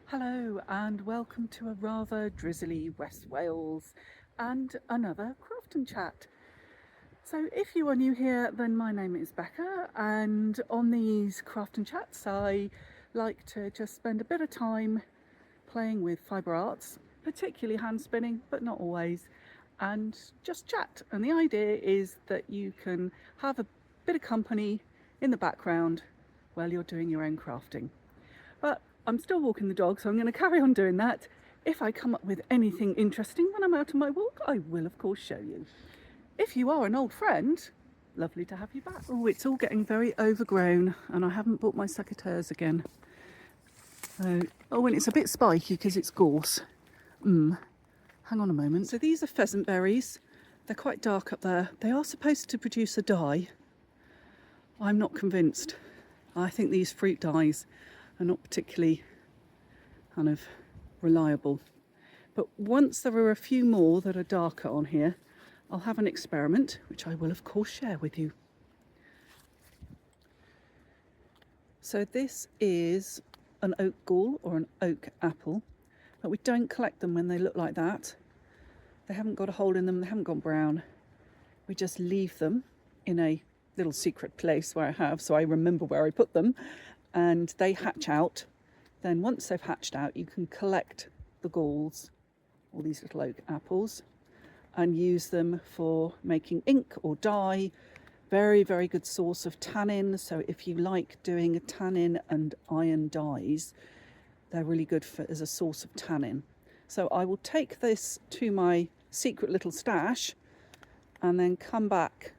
Hello and welcome to a rather drizzly West Wales and another Craft and Chat. So if you are new here, then my name is Becca, and on these Craft and Chats I like to just spend a bit of time playing with fibre arts, particularly hand spinning, but not always, and just chat. And the idea is that you can have a bit of company in the background while you're doing your own crafting. But I'm still walking the dog, so I'm going to carry on doing that. If I come up with anything interesting when I'm out on my walk, I will of course show you. If you are an old friend, lovely to have you back. Oh, it's all getting very overgrown and I haven't bought my secateurs again. Oh, and it's a bit spiky because it's gorse. Hang on a moment. So these are pheasant berries. They're quite dark up there. They are supposed to produce a dye. I'm not convinced. I think these fruit dyes are not particularly kind of reliable. But once there are a few more that are darker on here, I'll have an experiment, which I will of course share with you. So this is an oak gall or an oak apple, but we don't collect them when they look like that. They haven't got a hole in them, they haven't gone brown. We just leave them in a little secret place where I have, so I remember where I put them, and they hatch out. Then once they've hatched out, you can collect the galls, all these little oak apples, and use them for making ink or dye. Very, very good source of tannin. So if you like doing a tannin and iron dyes, they're really good as a source of tannin. So I will take this to my secret little stash and then come back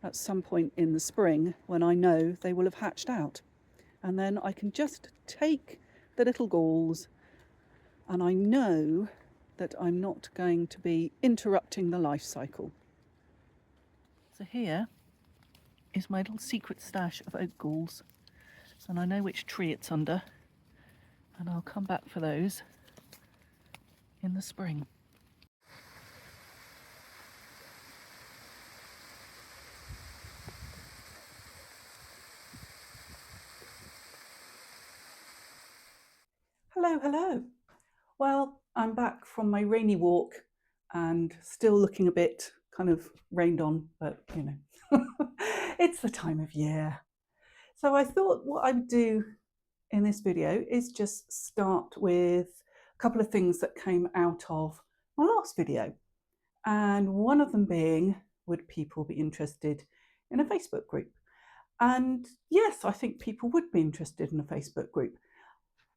at some point in the spring when I know they will have hatched out. And then I can just take the little galls, and I know that I'm not going to be interrupting the life cycle. So here is my little secret stash of oak galls, and I know which tree it's under, and I'll come back for those in the spring. Hello. Well, I'm back from my rainy walk and still looking a bit kind of rained on, but you know, it's the time of year. So I thought what I'd do in this video is just start with a couple of things that came out of my last video. And one of them being, would people be interested in a Facebook group? And yes, I think people would be interested in a Facebook group.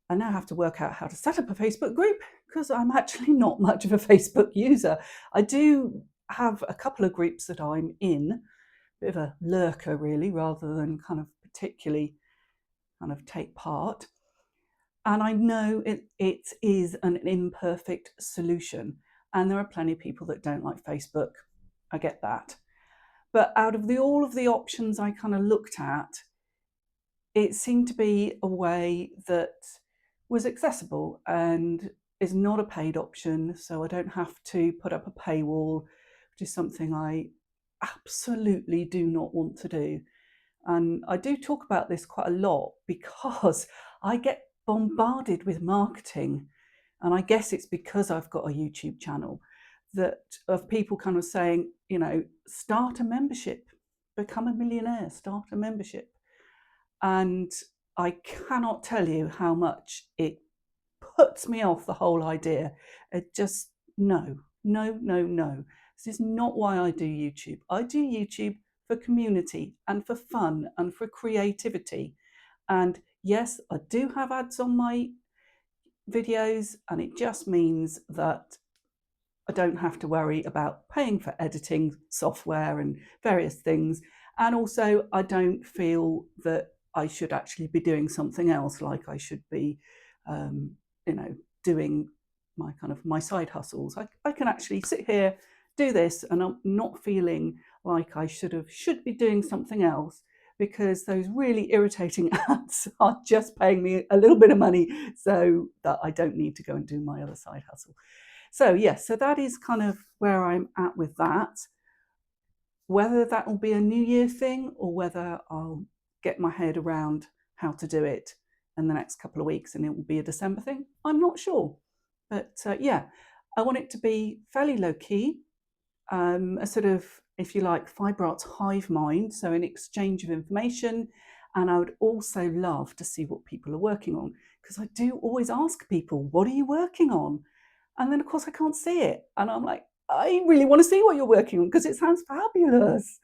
I now have to work out how to set up a Facebook group because I'm actually not much of a Facebook user. I do have a couple of groups that I'm in, a bit of a lurker really, rather than kind of particularly kind of take part. And I know it is an imperfect solution, and there are plenty of people that don't like Facebook. I get that. But out of all of the options I kind of looked at, it seemed to be a way that was accessible and is not a paid option, so I don't have to put up a paywall, which is something I absolutely do not want to do. And I do talk about this quite a lot because I get bombarded with marketing, and I guess it's because I've got a YouTube channel, that of people kind of saying, you know, start a membership, become a millionaire, start a membership. And I cannot tell you how much it puts me off the whole idea. It just, no. This is not why I do YouTube. I do YouTube for community and for fun and for creativity. And yes, I do have ads on my videos, and it just means that I don't have to worry about paying for editing software and various things. And also, I don't feel that I should actually be doing something else, like I should be, doing my side hustles. I can actually sit here, do this, and I'm not feeling like I should be doing something else, because those really irritating ads are just paying me a little bit of money so that I don't need to go and do my other side hustle. So yes, so that is kind of where I'm at with that. Whether that will be a New Year thing or whether I'll get my head around how to do it in the next couple of weeks and it will be a December thing. I'm not sure. But yeah, I want it to be fairly low key, a sort of, if you like, Fibre Arts hive mind, so an exchange of information. And I would also love to see what people are working on, because I do always ask people, what are you working on? And then, of course, I can't see it. And I'm like, I really want to see what you're working on because it sounds fabulous.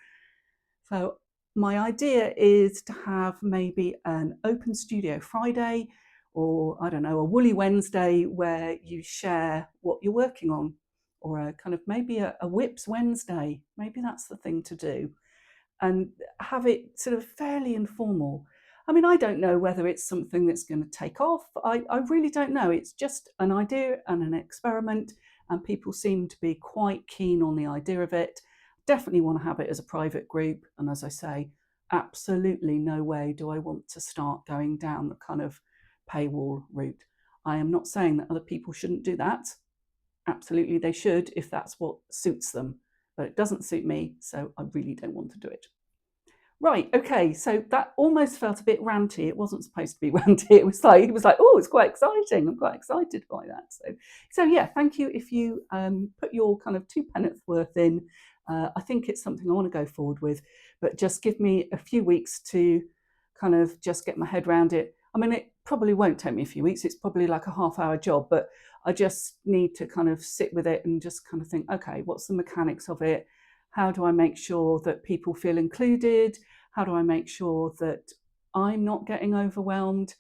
So my idea is to have maybe an open studio Friday, or I don't know, a woolly Wednesday where you share what you're working on, or a kind of maybe a whips Wednesday. Maybe that's the thing to do, and have it sort of fairly informal. I mean, I don't know whether it's something that's going to take off. I really don't know. It's just an idea and an experiment, and people seem to be quite keen on the idea of it. Definitely want to have it as a private group. And as I say, absolutely no way do I want to start going down the kind of paywall route. I am not saying that other people shouldn't do that. Absolutely, they should if that's what suits them. But it doesn't suit me, so I really don't want to do it. Right, okay, so that almost felt a bit ranty. It wasn't supposed to be ranty. It was like, oh, it's quite exciting. I'm quite excited by that. So yeah, thank you if you put your kind of 2 pence worth in. I think it's something I want to go forward with, but just give me a few weeks to kind of just get my head around it. I mean, it probably won't take me a few weeks. It's probably like a half-hour job, but I just need to kind of sit with it and just kind of think, okay, what's the mechanics of it? How do I make sure that people feel included? How do I make sure that I'm not getting overwhelmed?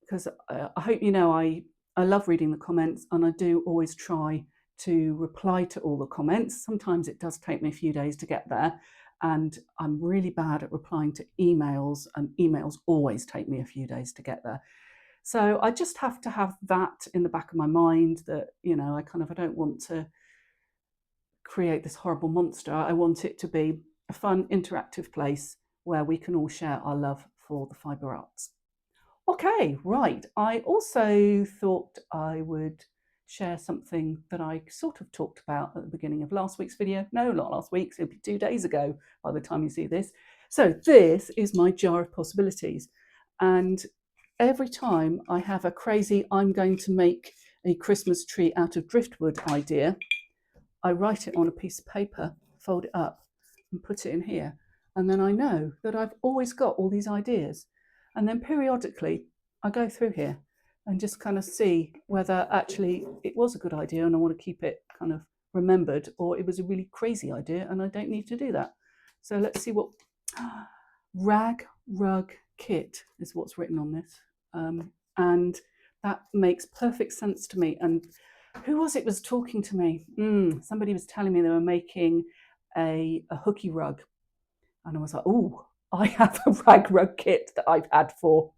Because I hope you know I love reading the comments, and I do always try to reply to all the comments. Sometimes it does take me a few days to get there, and I'm really bad at replying to emails, and emails always take me a few days to get there. So I just have to have that in the back of my mind that, you know, I don't want to create this horrible monster. I want it to be a fun, interactive place where we can all share our love for the Fibre Arts. Okay, right. I also thought I would share something that I sort of talked about at the beginning of last week's video. No, not last week's, it'll be 2 days ago by the time you see this. So this is my jar of possibilities. And every time I have a crazy, I'm going to make a Christmas tree out of driftwood idea, I write it on a piece of paper, fold it up and put it in here. And then I know that I've always got all these ideas. And then periodically I go through here and just kind of see whether actually it was a good idea and I want to keep it kind of remembered, or it was a really crazy idea and I don't need to do that. So let's see what rag rug kit is what's written on this. And that makes perfect sense to me. And who was it was talking to me? Somebody was telling me they were making a hooky rug. And I was like, oh, I have a rag rug kit that I've had for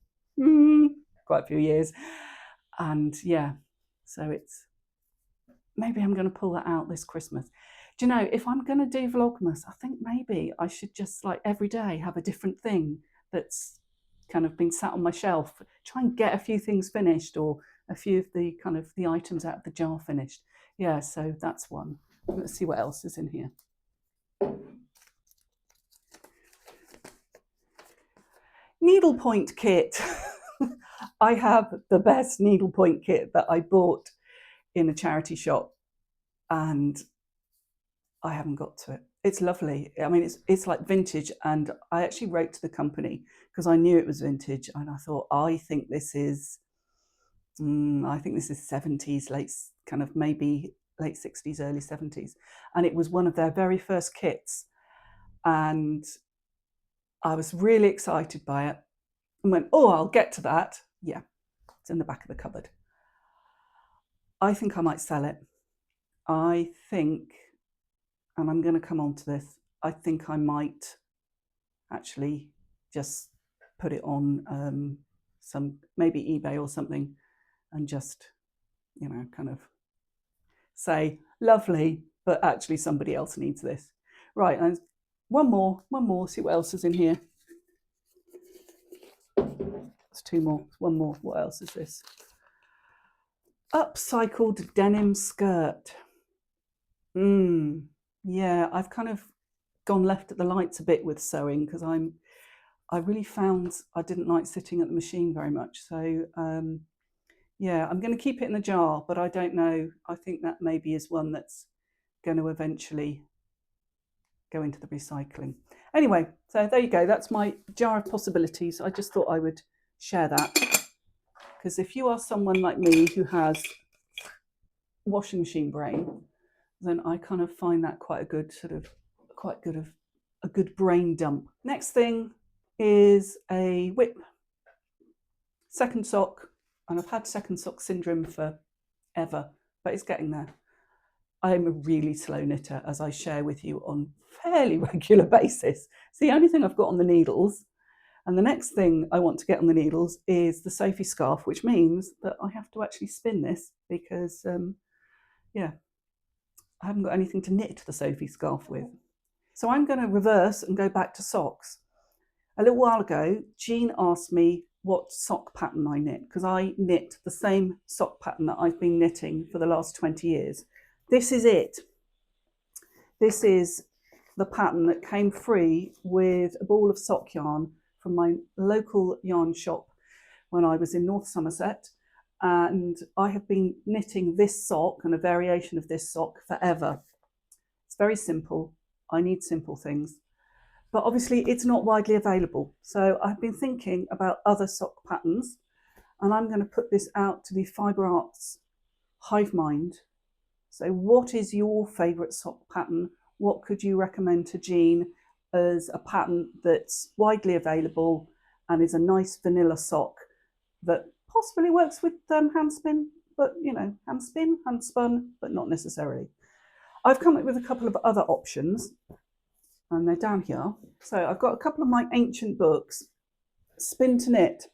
quite a few years. And yeah, so it's, maybe I'm going to pull that out this Christmas. Do you know, if I'm going to do Vlogmas, I think maybe I should just like every day have a different thing that's kind of been sat on my shelf. Try and get a few things finished, or a few of the kind of the items out of the jar finished. Yeah, so that's one. Let's see what else is in here. Needlepoint kit. I have the best needlepoint kit that I bought in a charity shop, and I haven't got to it. It's lovely. I mean, it's like vintage, and I actually wrote to the company because I knew it was vintage, and I thought, I think this is 70s, late, kind of maybe late 60s, early 70s. And it was one of their very first kits. And I was really excited by it and went, oh, I'll get to that. Yeah, it's in the back of the cupboard. I think I might sell it. I think, and I'm going to come on to this, I think I might actually just put it on some, maybe eBay or something, and just, you know, kind of say, lovely, but actually somebody else needs this. Right, and one more, see what else is in here. It's two more, one more. What else is this? Upcycled denim skirt. Yeah, I've kind of gone left at the lights a bit with sewing because I'm I really found I didn't like sitting at the machine very much. So yeah, I'm going to keep it in the jar, but I don't know. I think that maybe is one that's going to eventually go into the recycling. Anyway, so there you go. That's my jar of possibilities. I just thought I would share that, because if you are someone like me who has washing machine brain, then I kind of find that quite a good a good brain dump. Next thing is a whip. Second sock, and I've had second sock syndrome forever, but it's getting there. I'm a really slow knitter, as I share with you on fairly regular basis. It's the only thing I've got on the needles. And the next thing I want to get on the needles is the Sophie scarf, which means that I have to actually spin this because, yeah, I haven't got anything to knit the Sophie scarf with. So I'm going to reverse and go back to socks. A little while ago, Jean asked me what sock pattern I knit, because I knit the same sock pattern that I've been knitting for the last 20 years. This is it. This is the pattern that came free with a ball of sock yarn from my local yarn shop when I was in North Somerset. And I have been knitting this sock and a variation of this sock forever. It's very simple. I need simple things. But obviously it's not widely available. So I've been thinking about other sock patterns, and I'm going to put this out to the Fibre Arts Hive Mind. So what is your favourite sock pattern? What could you recommend to Jean as a pattern that's widely available and is a nice vanilla sock that possibly works with hand spin, but hand spun, but not necessarily. I've come up with a couple of other options, and they're down here. So I've got a couple of my ancient books, Spin to Knit.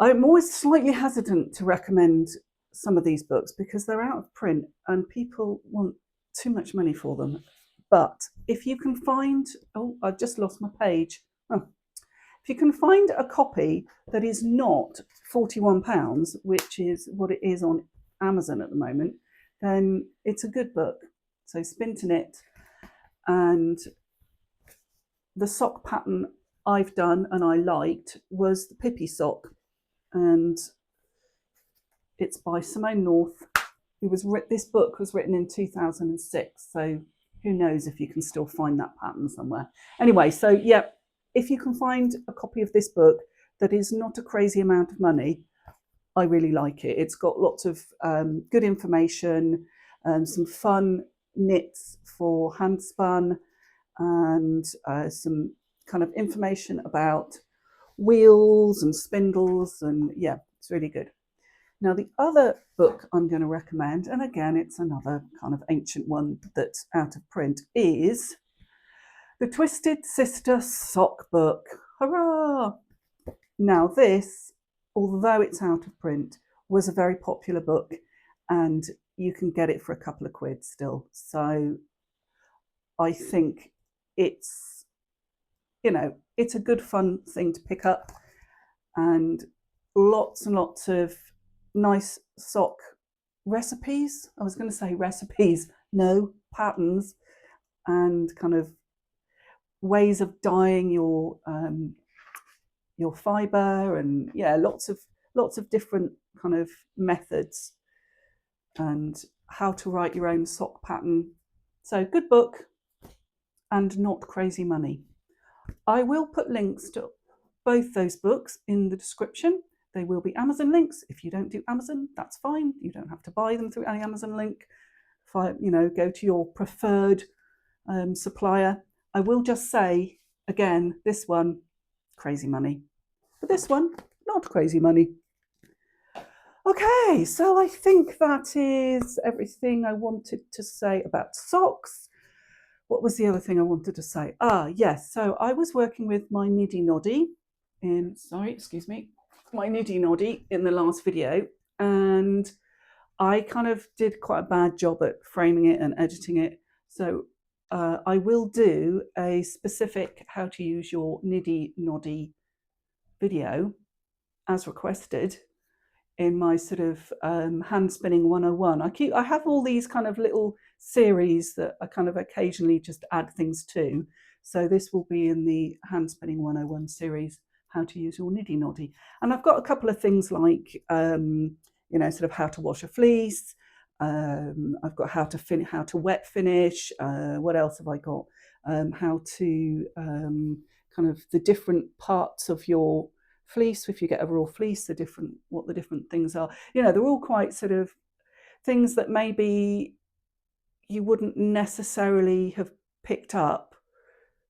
I'm always slightly hesitant to recommend some of these books because they're out of print and people want too much money for them. But if you can find, oh, I just lost my page. Oh. If you can find a copy that is not £41, which is what it is on Amazon at the moment, then it's a good book. So Spin to Knit. And the sock pattern I've done and I liked was the Pippi sock, and it's by Simone North. This book was written in 2006, so who knows if you can still find that pattern somewhere. Anyway, so yeah, if you can find a copy of this book that is not a crazy amount of money, I really like it. It's got lots of good information, some fun knits for hand spun, and some kind of information about wheels and spindles, and yeah, it's really good. Now the other book I'm going to recommend, and again it's another kind of ancient one that's out of print, is the Twisted Sister Sock Book. Hurrah! Now this, although it's out of print, was a very popular book, and you can get it for a couple of quid still. So I think it's a good fun thing to pick up, and lots of nice sock recipes. I was going to say recipes, no, patterns, and kind of ways of dyeing your fibre, and yeah, lots of different kind of methods, and how to write your own sock pattern. So good book and not crazy money. I will put links to both those books in the description. They will be Amazon links. If you don't do Amazon, that's fine. You don't have to buy them through any Amazon link. Go to your preferred supplier. I will just say, again, this one, crazy money. But this one, not crazy money. Okay, so I think that is everything I wanted to say about socks. What was the other thing I wanted to say? Yes, so I was working with my Niddy Noddy my Niddy Noddy in the last video, and I kind of did quite a bad job at framing it and editing it. So I will do a specific how to use your Niddy Noddy video as requested in my sort of hand spinning 101. I have all these kind of little series that I kind of occasionally just add things to. So this will be in the Hand Spinning 101 series, how to use your niddy noddy. And I've got a couple of things like, sort of how to wash a fleece. I've got how to wet finish. What else have I got? How to kind of the different parts of your fleece. If you get a raw fleece, what the different things are. They're all quite sort of things that maybe you wouldn't necessarily have picked up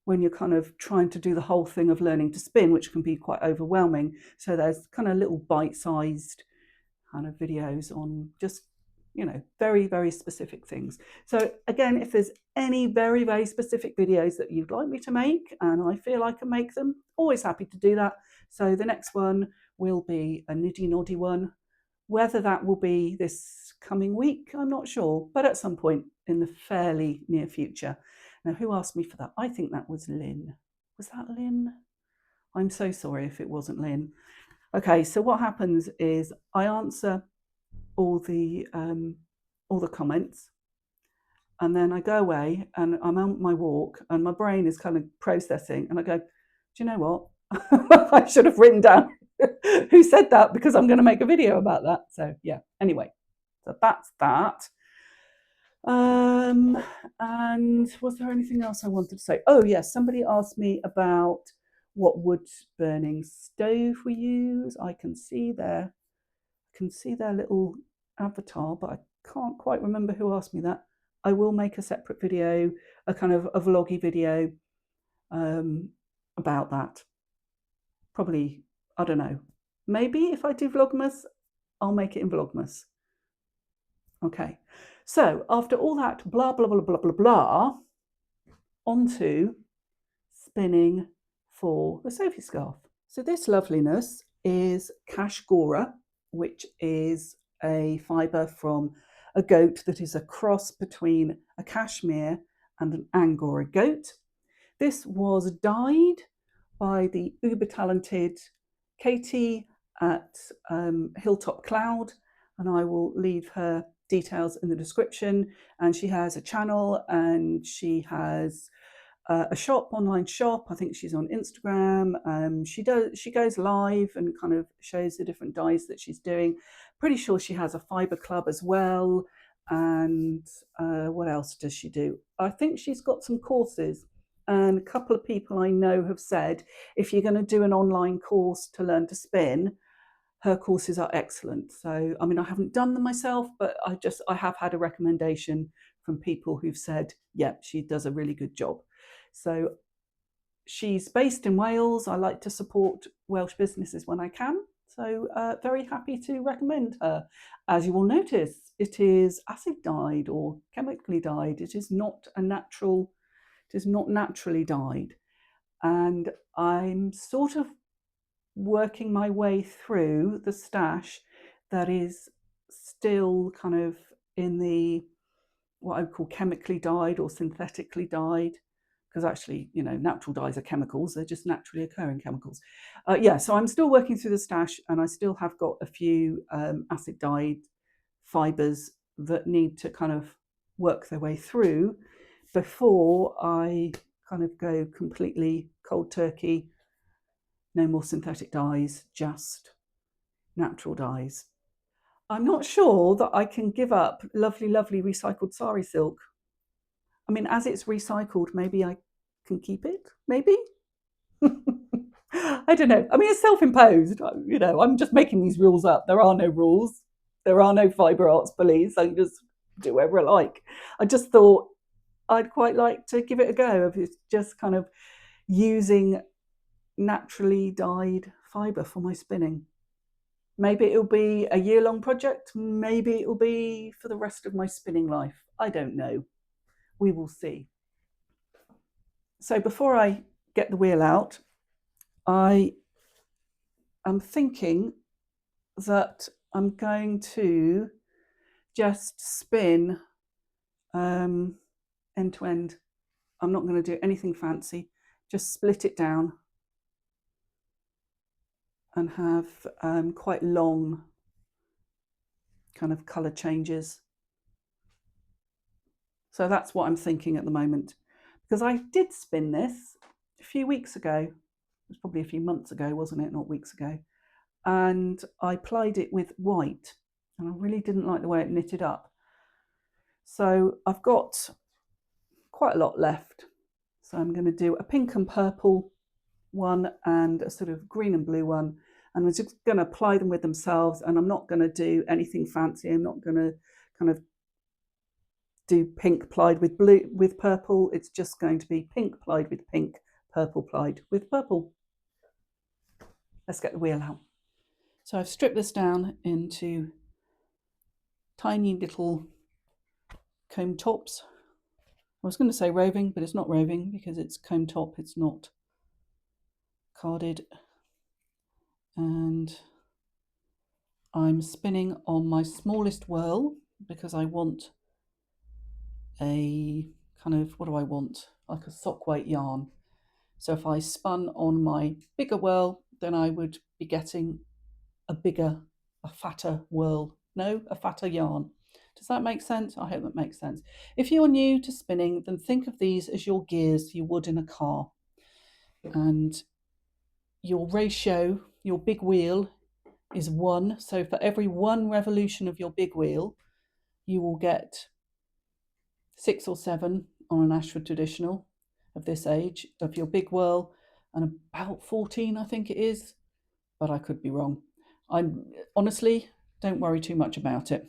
when you're kind of trying to do the whole thing of learning to spin, which can be quite overwhelming. So there's kind of little bite-sized kind of videos on just, very, very specific things. So again, if there's any very, very specific videos that you'd like me to make and I feel I can make them, always happy to do that. So the next one will be a niddy noddy one. Whether that will be this coming week, I'm not sure, but at some point in the fairly near future. Now, who asked me for that? I think that was Lynn. Was that Lynn? I'm so sorry if it wasn't Lynn. Okay, so what happens is I answer all the comments, and then I go away and I'm on my walk and my brain is kind of processing and I go, do you know what? I should have written down who said that because I'm going to make a video about that. So yeah, anyway, so that's that. And was there anything else I wanted to say? Oh yes, somebody asked me about what wood burning stove we use. I can see their little avatar, but I can't quite remember who asked me that. I will make a separate video, a kind of a vloggy video about that. Probably, I don't know. Maybe if I do Vlogmas, I'll make it in Vlogmas. Okay, so after all that blah, blah, blah, blah, blah, blah, onto spinning for the Sophie scarf. So this loveliness is Cashgora, which is a fibre from a goat that is a cross between a cashmere and an Angora goat. This was dyed by the uber talented Katie at Hilltop Cloud, and I will leave her details in the description. And she has a channel and she has a online shop. I think she's on Instagram. She goes live and kind of shows the different dyes that she's doing. Pretty sure she has a fibre club as well. And what else does she do? I think she's got some courses. And a couple of people I know have said, if you're going to do an online course to learn to spin, her courses are excellent. So, I mean, I haven't done them myself, but I have had a recommendation from people who've said, yeah, she does a really good job. So she's based in Wales. I like to support Welsh businesses when I can. So very happy to recommend her. As you will notice, it is acid dyed or chemically dyed. It is not naturally dyed. And I'm sort of working my way through the stash that is still kind of in the what I would call chemically dyed or synthetically dyed, because actually, natural dyes are chemicals. They're just naturally occurring chemicals. So I'm still working through the stash, and I still have got a few acid dyed fibres that need to kind of work their way through before I kind of go completely cold turkey. No more synthetic dyes, just natural dyes. I'm not sure that I can give up lovely, lovely recycled sari silk. I mean, as it's recycled, maybe I can keep it, maybe? I don't know. I mean, it's self-imposed. I'm just making these rules up. There are no rules. There are no fibre arts police. I can just do whatever I like. I just thought I'd quite like to give it a go of just kind of using naturally dyed fibre for my spinning. Maybe it'll be a year-long project. Maybe it'll be for the rest of my spinning life. I don't know. We will see. So before I get the wheel out, I am thinking that I'm going to just spin end to end. I'm not going to do anything fancy. Just split it down and have quite long kind of colour changes. So that's what I'm thinking at the moment, because I did spin this a few weeks ago. It was probably a few months ago, wasn't it? Not weeks ago. And I plied it with white, and I really didn't like the way it knitted up. So I've got quite a lot left. So I'm going to do a pink and purple one and a sort of green and blue one, and we're just going to apply them with themselves, and I'm not going to do anything fancy. I'm not going to kind of do pink plied with blue with purple. It's just going to be pink plied with pink, purple plied with purple. Let's get the wheel out. So I've stripped this down into tiny little comb tops. I was going to say roving, but it's not roving because it's comb top, it's not carded. And I'm spinning on my smallest whirl because I want a kind of, what do I want? Like a sock weight yarn. So if I spun on my bigger whirl, then I would be getting a fatter whirl. No, a fatter yarn. Does that make sense? I hope that makes sense. If you're new to spinning, then think of these as your gears you would in a car. And your ratio, your big wheel, is 1. So for every 1 revolution of your big wheel, you will get 6 or 7 on an Ashford traditional of this age of your big whirl, and about 14, I think it is, but I could be wrong. I'm honestly, don't worry too much about it.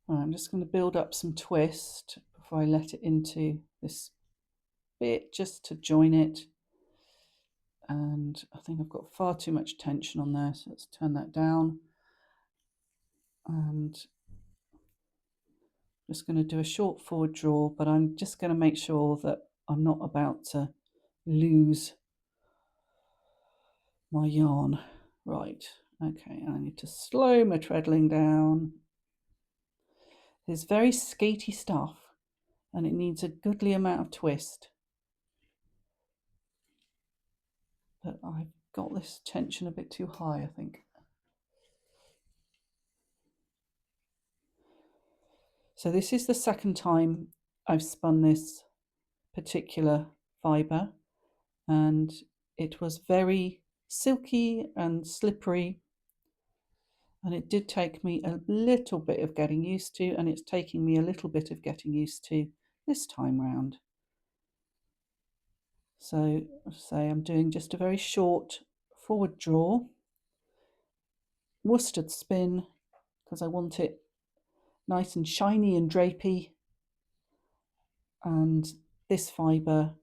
I'm just going to build up some twist before I let it into this bit, just to join it. And I think I've got far too much tension on there, so let's turn that down. And I'm just going to do a short forward draw, but I'm just going to make sure that I'm not about to lose my yarn. Right, okay, I need to slow my treadling down. It's very skatey stuff, and it needs a goodly amount of twist. But I've got this tension a bit too high, I think. So this is the second time I've spun this particular fibre, and it was very silky and slippery, and it did take me a little bit of getting used to, and it's taking me a little bit of getting used to this time round. So say I'm doing just a very short forward draw, worsted spin, because I want it nice and shiny and drapey, and this fibre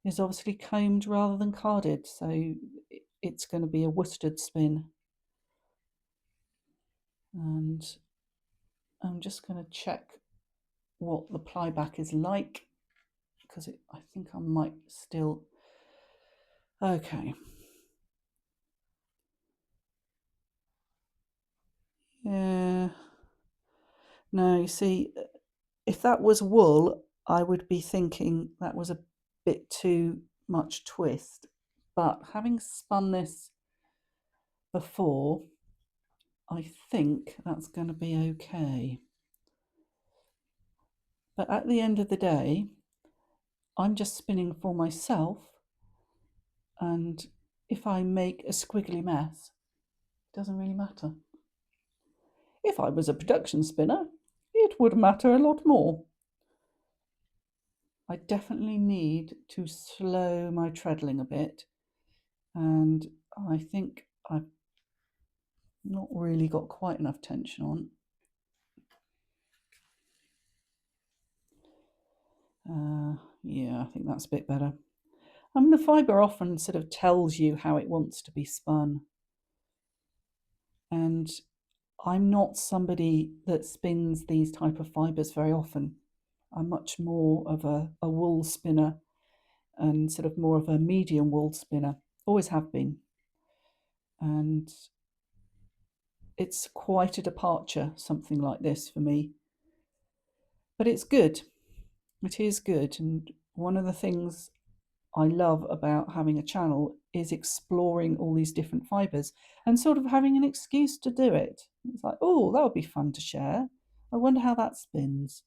is obviously combed rather than carded, so it's going to be a worsted spin. And I'm just going to check what the ply back is like, because I think I might still... Okay. Yeah. No, you see, if that was wool, I would be thinking that was a bit too much twist. But having spun this before, I think that's going to be okay. But at the end of the day, I'm just spinning for myself, and if I make a squiggly mess, it doesn't really matter. If I was a production spinner, it would matter a lot more. I definitely need to slow my treadling a bit, and I think I've not really got quite enough tension on. Yeah, I think that's a bit better. I mean, the fibre often sort of tells you how it wants to be spun. And I'm not somebody that spins these type of fibres very often. I'm much more of a wool spinner, and sort of more of a medium wool spinner. Always have been. And it's quite a departure, something like this for me. But it's good. It is good. And one of the things I love about having a channel is exploring all these different fibres and sort of having an excuse to do it. It's like, oh, that would be fun to share. I wonder how that spins.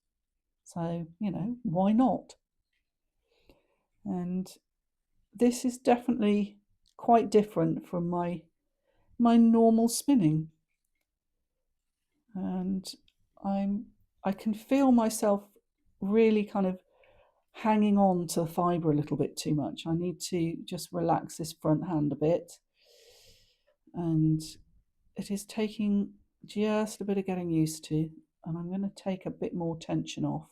So, you know, why not? And this is definitely quite different from my normal spinning. And I can feel myself really kind of hanging on to the fibre a little bit too much. I need to just relax this front hand a bit. And it is taking just a bit of getting used to. And I'm going to take a bit more tension off.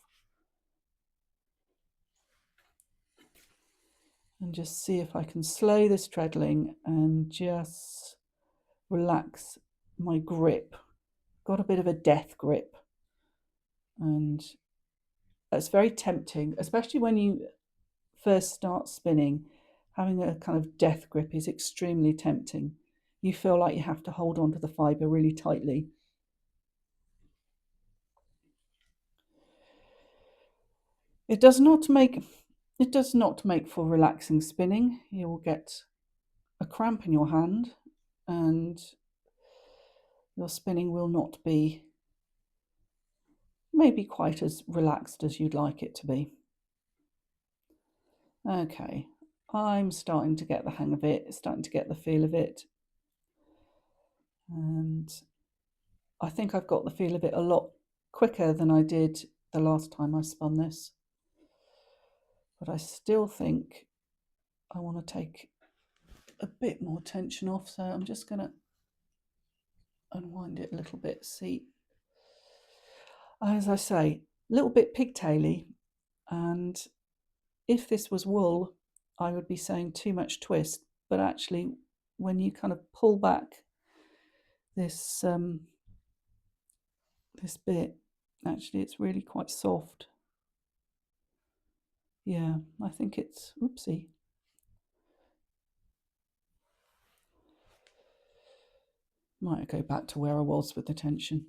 And just see if I can slow this treadling and just relax my grip. Got a bit of a death grip. And it's very tempting, especially when you first start spinning. Having a kind of death grip is extremely tempting. You feel like you have to hold on to the fibre really tightly. It does not make for relaxing spinning. You will get a cramp in your hand and your spinning will not be maybe quite as relaxed as you'd like it to be. Okay, I'm starting to get the hang of it, starting to get the feel of it. And I think I've got the feel of it a lot quicker than I did the last time I spun this. But I still think I want to take a bit more tension off, so I'm just going to unwind it a little bit. See, as I say, a little bit pigtaily, and if this was wool, I would be saying too much twist, but actually when you kind of pull back this this bit, actually it's really quite soft. Yeah, I think it's, oopsie. Might go back to where I was with the tension.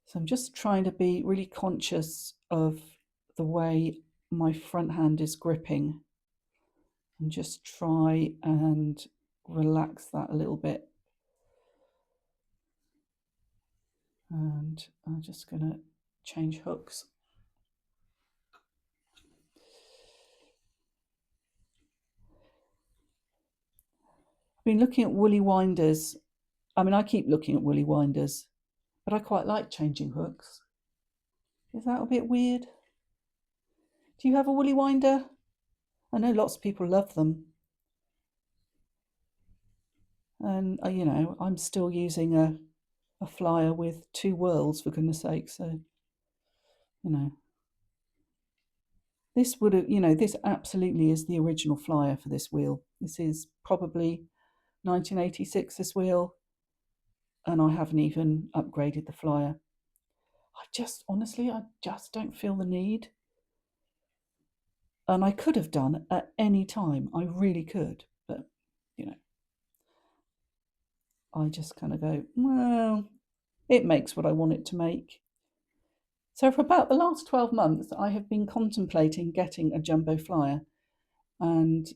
So I'm just trying to be really conscious of the way my front hand is gripping and just try and relax that a little bit. And I'm just going to change hooks. I've been looking at woolly winders. I mean, I keep looking at woolly winders, but I quite like changing hooks. Is that a bit weird? Do you have a woolly winder? I know lots of people love them. And, you know, I'm still using a flyer with 2 whirls, for goodness sake. So, you know, this would have, you know, this absolutely is the original flyer for this wheel. This is probably 1986, this wheel, and I haven't even upgraded the flyer. Honestly, I just don't feel the need. And I could have done at any time. I really could. But, you know, I just kind of go, well, it makes what I want it to make. So for about the last 12 months, I have been contemplating getting a jumbo flyer. And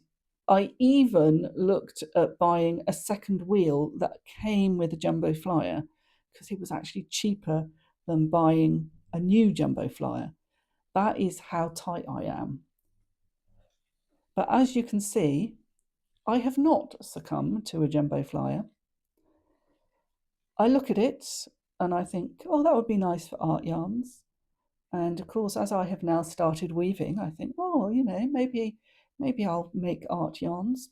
I even looked at buying a second wheel that came with a jumbo flyer because it was actually cheaper than buying a new jumbo flyer. That is how tight I am. But as you can see, I have not succumbed to a jumbo flyer. I look at it and I think, oh, that would be nice for art yarns. And of course, as I have now started weaving, I think, oh, you know, maybe I'll make art yarns.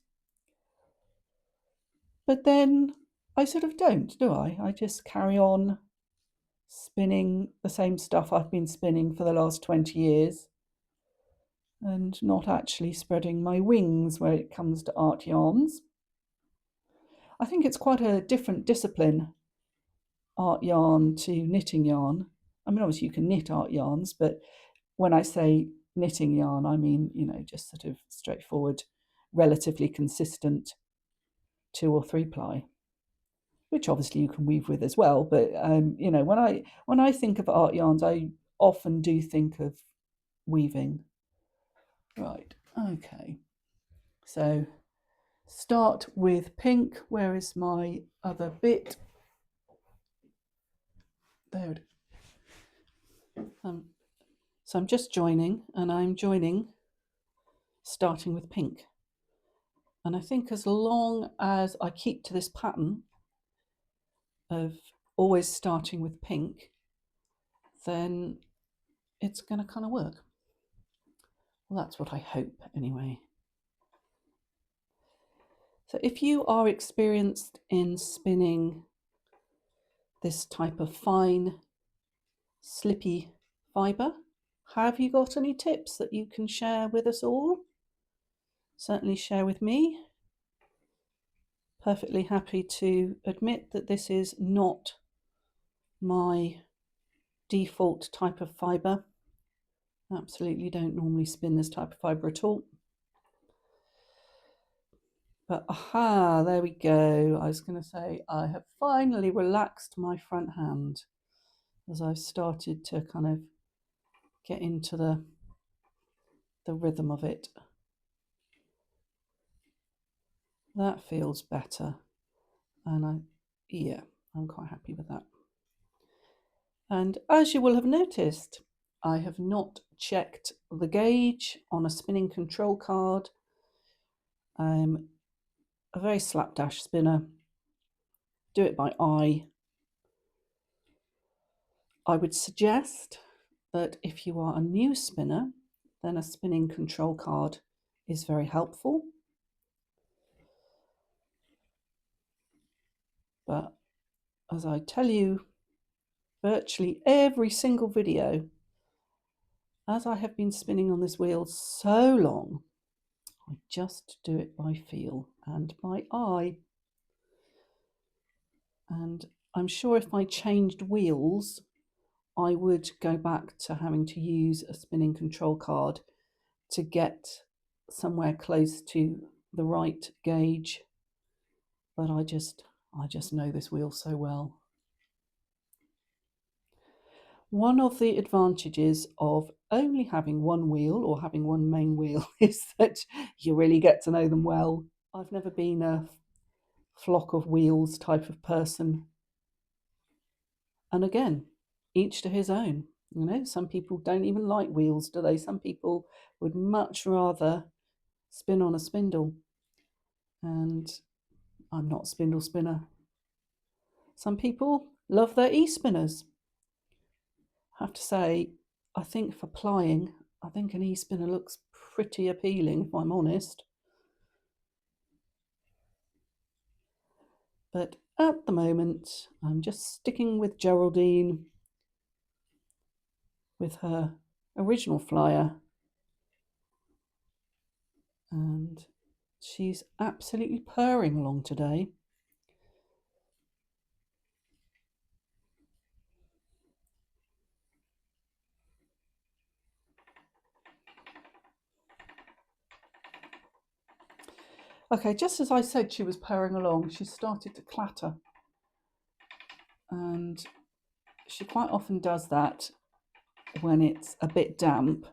But then I sort of don't, do I? I just carry on spinning the same stuff I've been spinning for the last 20 years and not actually spreading my wings when it comes to art yarns. I think it's quite a different discipline, art yarn to knitting yarn. I mean, obviously you can knit art yarns, but when I say knitting yarn, I mean, you know, just sort of straightforward, relatively consistent 2 or 3 ply, which obviously you can weave with as well. But you know, when I think of art yarns, I often do think of weaving. Right. Okay. So start with pink. Where is my other bit? There it is. So I'm just joining, and I'm joining starting with pink. And I think as long as I keep to this pattern of always starting with pink, then it's going to kind of work. Well, that's what I hope anyway. So if you are experienced in spinning this type of fine, slippy fibre, have you got any tips that you can share with us all? Certainly share with me. Perfectly happy to admit that this is not my default type of fibre. Absolutely don't normally spin this type of fibre at all. But aha, there we go. I was going to say I have finally relaxed my front hand as I've started to kind of get into the rhythm of it. That feels better. And I'm quite happy with that. And as you will have noticed, I have not checked the gauge on a spinning control card. I'm a very slapdash spinner. Do it by eye. I would suggest that if you are a new spinner, then a spinning control card is very helpful. But as I tell you, virtually every single video, as I have been spinning on this wheel so long, I just do it by feel and by eye. And I'm sure if I changed wheels, I would go back to having to use a spinning control card to get somewhere close to the right gauge. But I just know this wheel so well. One of the advantages of only having one wheel or having one main wheel is that you really get to know them well. I've never been a flock of wheels type of person. And again, each to his own. You know, some people don't even like wheels, do they? Some people would much rather spin on a spindle. And I'm not a spindle spinner. Some people love their e-spinners. I have to say, I think for plying, I think an e-spinner looks pretty appealing, if I'm honest. But at the moment, I'm just sticking with Geraldine with her original flyer. And she's absolutely purring along today. Okay, just as I said she was purring along, she started to clatter. And she quite often does that when it's a bit damp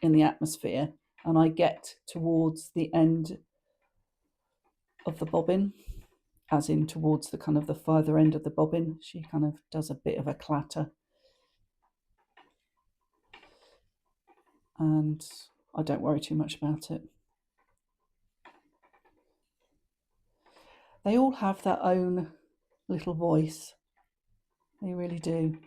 in the atmosphere and I get towards the end of the bobbin, as in towards the kind of the further end of the bobbin, she kind of does a bit of a clatter. And I don't worry too much about it. They all have their own little voice. They really do.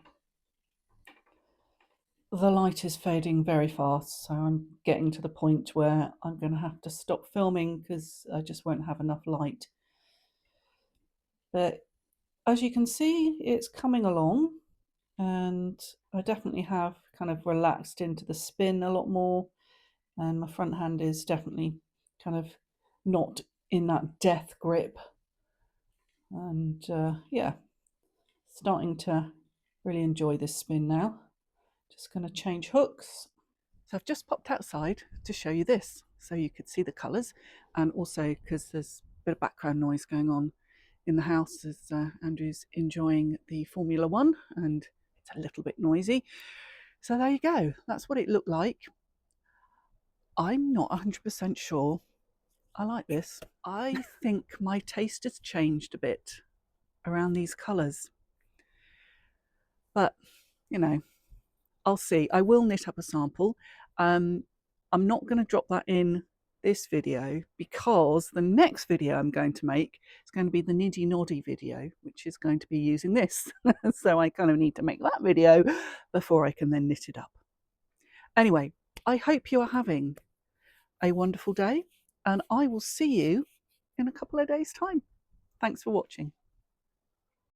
The light is fading very fast, so I'm getting to the point where I'm going to have to stop filming because I just won't have enough light. But as you can see, it's coming along, and I definitely have kind of relaxed into the spin a lot more, and my front hand is definitely kind of not in that death grip. And yeah, starting to really enjoy this spin now. Just going to change hooks. So I've just popped outside to show you this so you could see the colours, and also because there's a bit of background noise going on in the house as Andrew's enjoying the Formula One and it's a little bit noisy. So there you go, that's what it looked like. I'm not 100% sure I like this. I think my taste has changed a bit around these colours. But, you know, I'll see. I will knit up a sample. I'm not going to drop that in this video because the next video I'm going to make is going to be the niddy noddy video, which is going to be using this. So I kind of need to make that video before I can then knit it up. Anyway, I hope you are having a wonderful day, and I will see you in a couple of days' time. Thanks for watching.